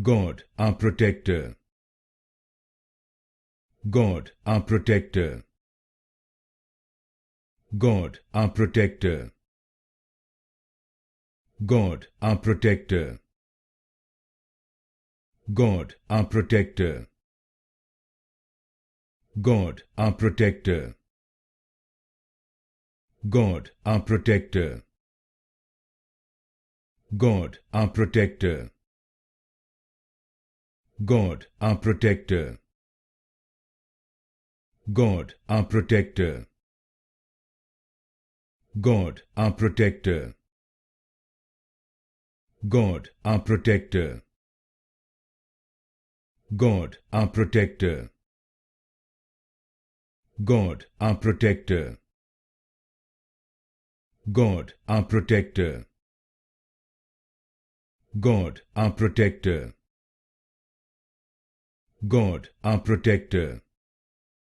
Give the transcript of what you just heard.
God, our protector. God, our protector. God, our protector. God, our protector. God, our protector. God, our protector. God, our protector. God, our protector. God, our protector. God, our protector. God, our protector. God, our protector. God, our protector. God, our protector. God, our protector. God, our protector. God, our protector.